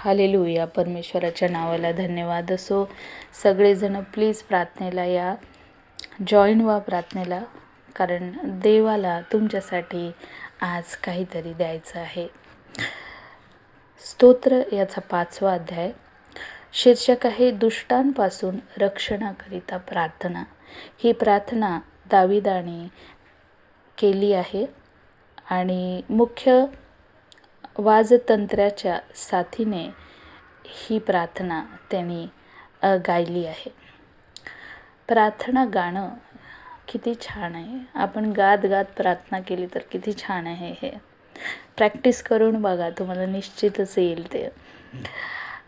Hallelujah. परमेश्वराच्या नावाला धन्यवाद असो. सगळेजण प्लीज प्रार्थनेला या, जॉईन व्हा प्रार्थनेला, कारण देवाला तुमच्यासाठी आज काहीतरी द्यायचं आहे. स्तोत्र याचा 5वा अध्याय. शीर्षक आहे दुष्टांपासून रक्षणाकरिता प्रार्थना. ही प्रार्थना दाविदाने केली आहे आणि मुख्य वाजतंत्राच्या साथीने ही प्रार्थना त्यांनी गायली आहे. प्रार्थना गाणं किती छान आहे. आपण गात गात प्रार्थना केली तर किती छान आहे. हे प्रॅक्टिस करून बघा, तुम्हाला निश्चितच येईल ते.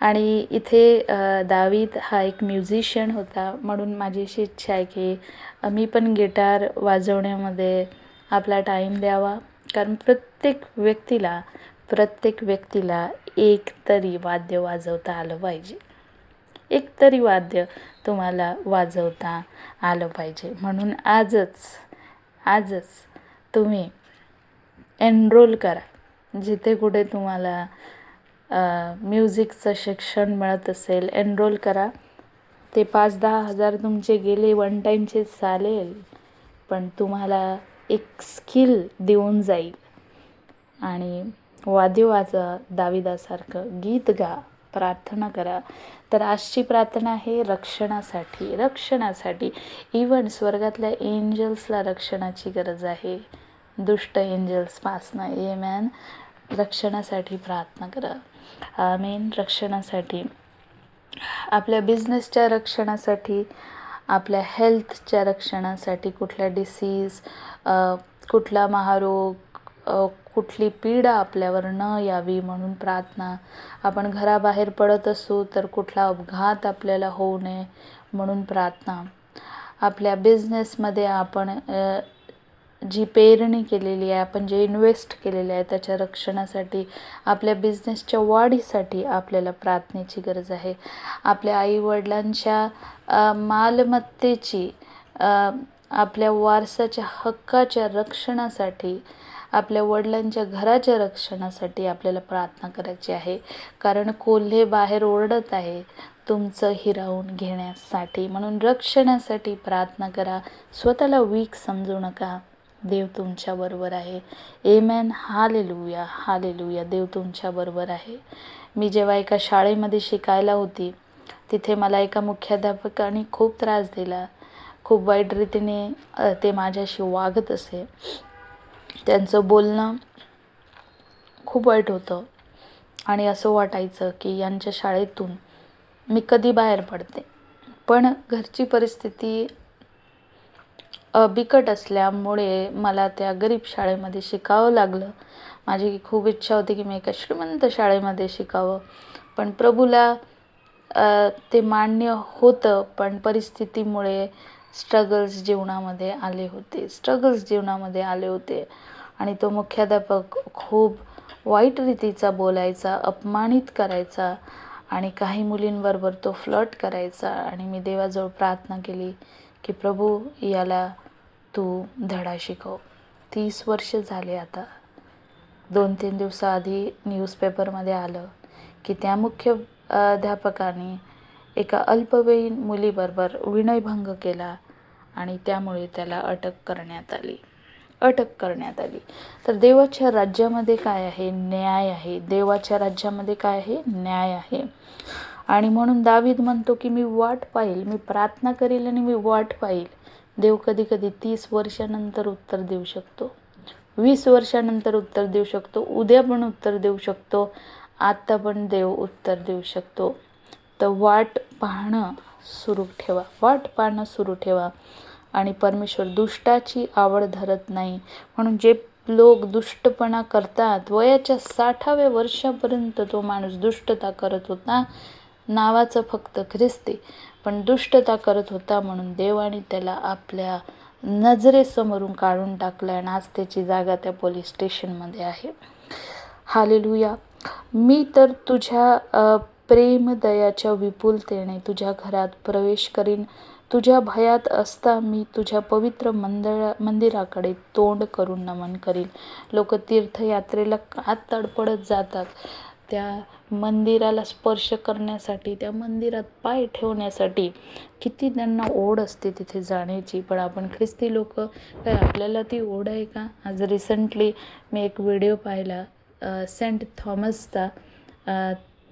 आणि इथे दावीद हा एक म्युझिशियन होता, म्हणून माझी अशी इच्छा आहे की मी पण गिटार वाजवण्यामध्ये आपला टाईम द्यावा. कारण प्रत्येक व्यक्तीला एक तरी वाद्य वाजवता आलं पाहिजे. एक तरी वाद्य तुम्हाला वाजवता आलं पाहिजे. म्हणून आजच तुम्ही एनरोल करा. जिथे कुठे तुम्हाला म्युझिकचं शिक्षण मिळत असेल, एनरोल करा. ते 5-10 हजार तुमचे गेले वन टाईमचे चालेल, पण तुम्हाला एक स्किल देऊन जाईल. आणि वाद्य वाजवा, दाविदासारखं गीत गा, प्रार्थना करा. तर आजची प्रार्थना आहे रक्षणासाठी. इव्हन स्वर्गातल्या एंजल्सला रक्षणाची गरज आहे, दुष्ट एंजल्सपासनं. आमेन. रक्षणासाठी प्रार्थना करा. आमेन. रक्षणासाठी, आपल्या बिझनेसच्या रक्षणासाठी, आपल्या हेल्थच्या रक्षणासाठी, कुठल्या डिसीज, कुठला महारोग, कुठली पीडा आपल्यावर न यावी म्हणून प्रार्थना. आपण घराबाहेर पडत असू तर कुठला अपघात आपल्याला होऊ नये म्हणून प्रार्थना. आपल्या बिझनेसमध्ये आपण जी पेरणी केलेली आहे, आपण जे इन्व्हेस्ट केलेले आहे त्याच्या रक्षणासाठी, आपल्या बिझनेसच्या वाढीसाठी आपल्याला प्रार्थनेची गरज आहे. आपल्या आईवडिलांच्या मालमत्तेची, आपल्या वारसाच्या हक्काच्या रक्षणासाठी, आपल्या वडिलांच्या घराच्या रक्षणासाठी आपल्याला प्रार्थना करायची आहे. कारण कोल्हे बाहेर ओरडत आहे तुमचं हिरावून घेण्यासाठी. म्हणून रक्षणासाठी प्रार्थना करा. स्वतःला वीक समजू नका. देव तुमच्याबरोबर आहे. आमेन. हालेलुया. देव तुमच्याबरोबर आहे. मी जेव्हा एका शाळेमध्ये शिकायला होती, तिथे मला एका मुख्याध्यापकाने खूप त्रास दिला. खूप वाईट रीतीने ते माझ्याशी वागत असे. त्यांचं बोलणं खूप वाईट होतं आणि असं वाटायचं की यांच्या शाळेतून मी कधी बाहेर पडते. पण घरची परिस्थिती बिकट असल्यामुळे मला त्या गरीब शाळेमध्ये शिकावं लागलं. माझी खूप इच्छा होती की मी एका श्रीमंत शाळेमध्ये शिकावं, पण प्रभूला ते मान्य होतं. पण परिस्थितीमुळे स्ट्रगल्स जीवनामध्ये आले होते. आणि तो मुख्याध्यापक खूप वाईट रीतीचा बोलायचा, अपमानित करायचा आणि काही मुलींबरोबर तो फ्लर्ट करायचा. आणि मी देवाजवळ प्रार्थना केली की प्रभू, याला तू धडा शिकव. 30 वर्ष झाले आता. 2-3 दिवसाआधी न्यूजपेपरमध्ये आलं की त्या मुख्याध्यापकाने एका अल्पवयीन मुलीबरोबर विनयभंग केला आणि त्यामुळे त्याला अटक करण्यात आली. तर देवाच्या राज्यामध्ये काय आहे? न्याय आहे. देवाच्या राज्यामध्ये काय आहे? न्याय आहे. आणि म्हणून दावीद म्हणतो की मी वाट पाहिल, मी प्रार्थना करेल आणि मी वाट पाहिल. देव कधी कधी 30 वर्षानंतर उत्तर देऊ शकतो, 20 वर्षानंतर उत्तर देऊ शकतो, उद्या पण उत्तर देऊ शकतो, आत्ता पण देव उत्तर देऊ शकतो. तर वाट पाहणं सुरू ठेवा. आणि परमेश्वर दुष्टाची आवड धरत नाही. म्हणून जे लोक दुष्टपणा करतात, वयाच्या 60व्या वर्षापर्यंत तो माणूस दुष्टता करत होता, नावाचं फक्त ख्रिस्ती, पण दुष्टता करत होता. म्हणून देवाने त्याला आपल्या नजरेसमोरून काढून टाकलं आणि आज त्याची जागा त्या पोलीस स्टेशनमध्ये आहे. हालेलुया. मी तर तुझ्या प्रेमदयाच्या विपुलतेने तुझ्या घरात प्रवेश करीन. तुझ्या भयात असता मी तुझ्या पवित्र मंदिराकडे तोंड करून नमन करील. लोक तीर्थयात्रेला का तडपडत जातात? त्या मंदिराला स्पर्श करण्यासाठी, त्या मंदिरात पाय ठेवण्यासाठी किती त्यांना ओढ असते तिथे जाण्याची. पण आपण ख्रिस्ती लोक काय, आपल्याला ती ओढ आहे का? आज रिसेंटली मी एक व्हिडिओ पाहिला सेंट थॉमसचा.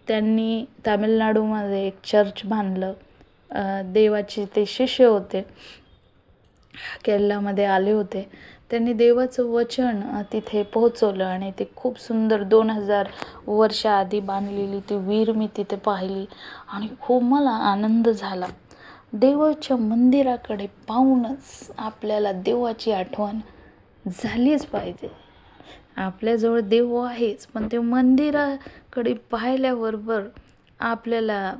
त्यांनी तामिळनाडूमध्ये एक चर्च बांधलं. देवाचे ते शिष्य होते, केरलामध्ये आले होते. त्यांनी देवाचं वचन तिथे पोहोचवलं आणि ते खूप सुंदर 2000 वर्षाआधी बांधलेली ती विहीर मी तिथे पाहिली आणि खूप मला आनंद झाला. देवाच्या मंदिराकडे पाहूनच आपल्याला देवाची आठवण झालीच पाहिजे. आपल्याजवळ देव आहेच, पण ते मंदिराकडे पाहिल्याबरोबर आपल्याला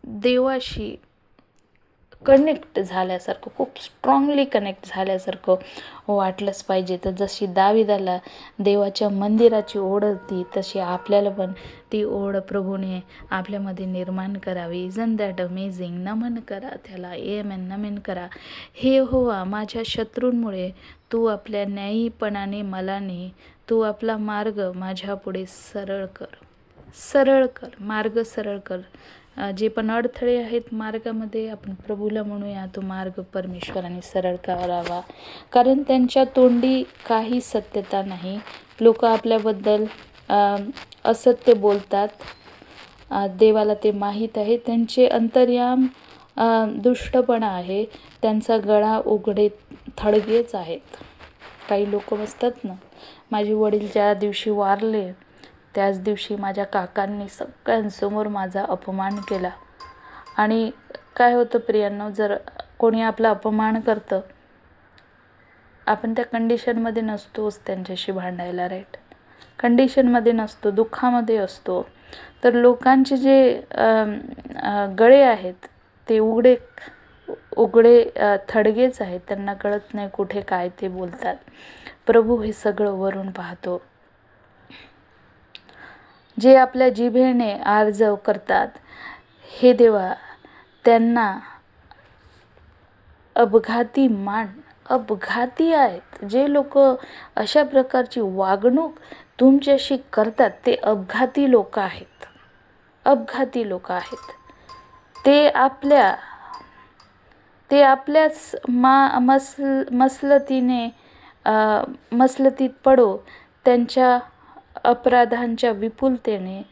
देवाशी कनेक्ट झाल्यासारखं, खूप स्ट्रॉंगली कनेक्ट झाल्यासारखं वाटलंच पाहिजे. तर जशी दाविदाला देवाच्या मंदिराची ओढ होती, तशी आपल्याला पण ती ओढ प्रभूने आपल्यामध्ये निर्माण करावी. Isn't that amazing? नमन करा त्याला, आमेन, नमन करा. हे होवा, माझ्या शत्रूंमुळे तू आपल्या न्यायीपणाने मला ने, तू आपला मार्ग माझ्या पुढे सरळ कर. सरळ कर, मार्ग सरळ कर. जे पण अडथळे आहेत मार्गामध्ये, आपण प्रभूला म्हणूया, तो मार्ग परमेश्वराने सरळ करावा. कारण त्यांच्या तोंडी काही सत्यता नाही. लोक आपल्याबद्दल असत्य बोलतात, देवाला ते माहीत आहे. त्यांचे अंतर्याम दुष्टपणा आहे, त्यांचा गळा उघडे थडगेच आहेत. काही लोक बसतात ना, माझे वडील ज्या दिवशी वारले त्याच दिवशी माझ्या काकांनी सगळ्यांसमोर माझा अपमान केला. आणि काय होतं प्रियांनो, जर कोणी आपला अपमान करतं, आपण त्या कंडिशनमध्ये नसतोच त्यांच्याशी भांडायला, राईट? कंडिशनमध्ये नसतो, दुःखामध्ये असतो. तर लोकांचे जे गळे आहेत ते उघडे थडगेच आहेत. त्यांना कळत नाही कुठे काय ते बोलतात. प्रभू हे सगळं वरून पाहतो. जे आपल्या जिभेने आर्जव करतात, हे देवा, त्यांना अपघाती आहेत. जे लोक अशा प्रकारची वागणूक तुमच्याशी करतात ते अपघाती लोक आहेत. अपघाती लोक आहेत. ते आपल्याच मसलतीत पडो, त्यांच्या अपराधांच्या विपुलतेने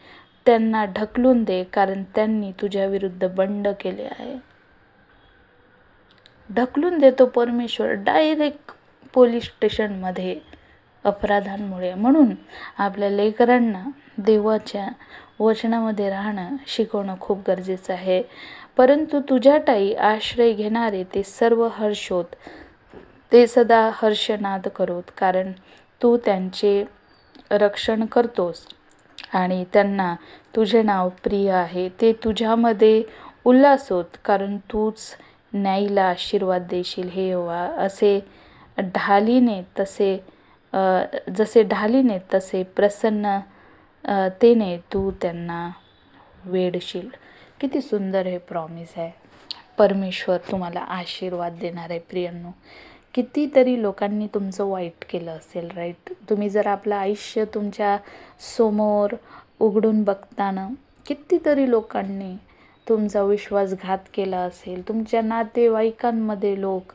त्यांना ढकलून दे, कारण त्यांनी तुझ्या विरुद्ध बंड केले आहे. ढकलून देतो परमेश्वर डायरेक्ट पोलीस स्टेशनमध्ये अपराधांमुळे. म्हणून आपल्या लेकरांना देवाच्या वचनामध्ये राहणं शिकवणं खूप गरजेचं आहे. परंतु तुझ्या ठायी आश्रय घेणारे ते सर्व हर्षोत, ते सदा हर्षनाद करोत, कारण तू त्यांचे रक्षण करतोस आणि त्यांना तुझे नाव प्रिय आहे. ते तुझ्यामध्ये उल्हासोत, कारण तूच न्यायीला आशीर्वाद देशील. हे यहोवा, जसे ढालीने तसे प्रसन्नतेने तू त्यांना वेढशील. किती सुंदर हे प्रॉमिस आहे. परमेश्वर तुम्हाला आशीर्वाद देणार आहे प्रियांनो. कितीतरी लोकांनी तुमचं वाईट केलं असेल, राईट? तुम्ही जर आपलं आयुष्य तुमच्या समोर उघडून बघताना कितीतरी लोकांनी तुमचा विश्वासघात केला असेल. तुमच्या नातेवाईकांमध्ये लोक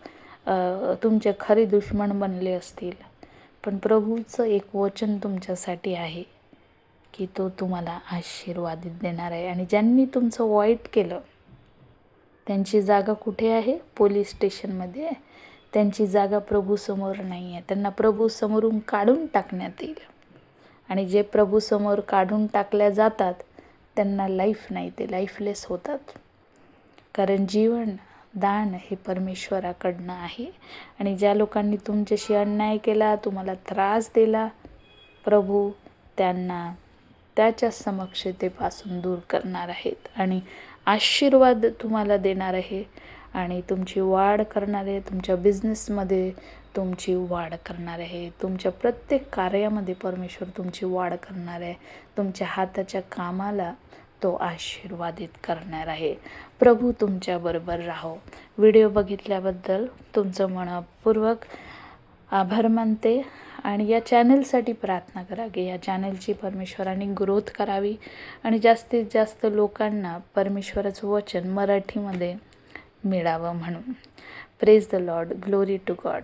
तुमचे खरे दुश्मन बनले असतील. पण प्रभूचं एक वचन तुमच्यासाठी आहे की तो तुम्हाला आशीर्वादित देणार आहे. आणि ज्यांनी तुमचं वाईट केलं त्यांची जागा कुठे आहे? पोलीस स्टेशनमध्ये. त्यांची जागा प्रभूसमोर नाही आहे. त्यांना प्रभूसमोरून काढून टाकण्यात येईल. आणि जे प्रभूसमोर काढून टाकल्या जातात त्यांना लाईफ नाही, ते लाईफलेस होतात. कारण जीवन दान हे परमेश्वराकडनं आहे. आणि ज्या लोकांनी तुमच्याशी अन्याय केला, तुम्हाला त्रास दिला, प्रभू त्यांना त्याच्या समक्षतेपासून दूर करणार आहेत आणि आशीर्वाद तुम्हाला देणार आहे आणि तुमची वाढ करणार आहे. तुमच्या बिझनेसमध्ये तुमची वाढ करणार आहे. तुमच्या प्रत्येक कार्यामध्ये परमेश्वर तुमची वाढ करणार आहे. तुमच्या हाताच्या कामाला तो आशीर्वादित करणार आहे. प्रभू तुमच्याबरोबर राहो. व्हिडिओ बघितल्याबद्दल तुमचं मनपूर्वक आभार मानते आणि या चॅनलसाठी प्रार्थना करा की या चॅनलची परमेश्वराने ग्रोथ करावी आणि जास्तीत जास्त लोकांना परमेश्वराचं वचन मराठीमध्ये मिळावं म्हणून. Praise the Lord, glory to God.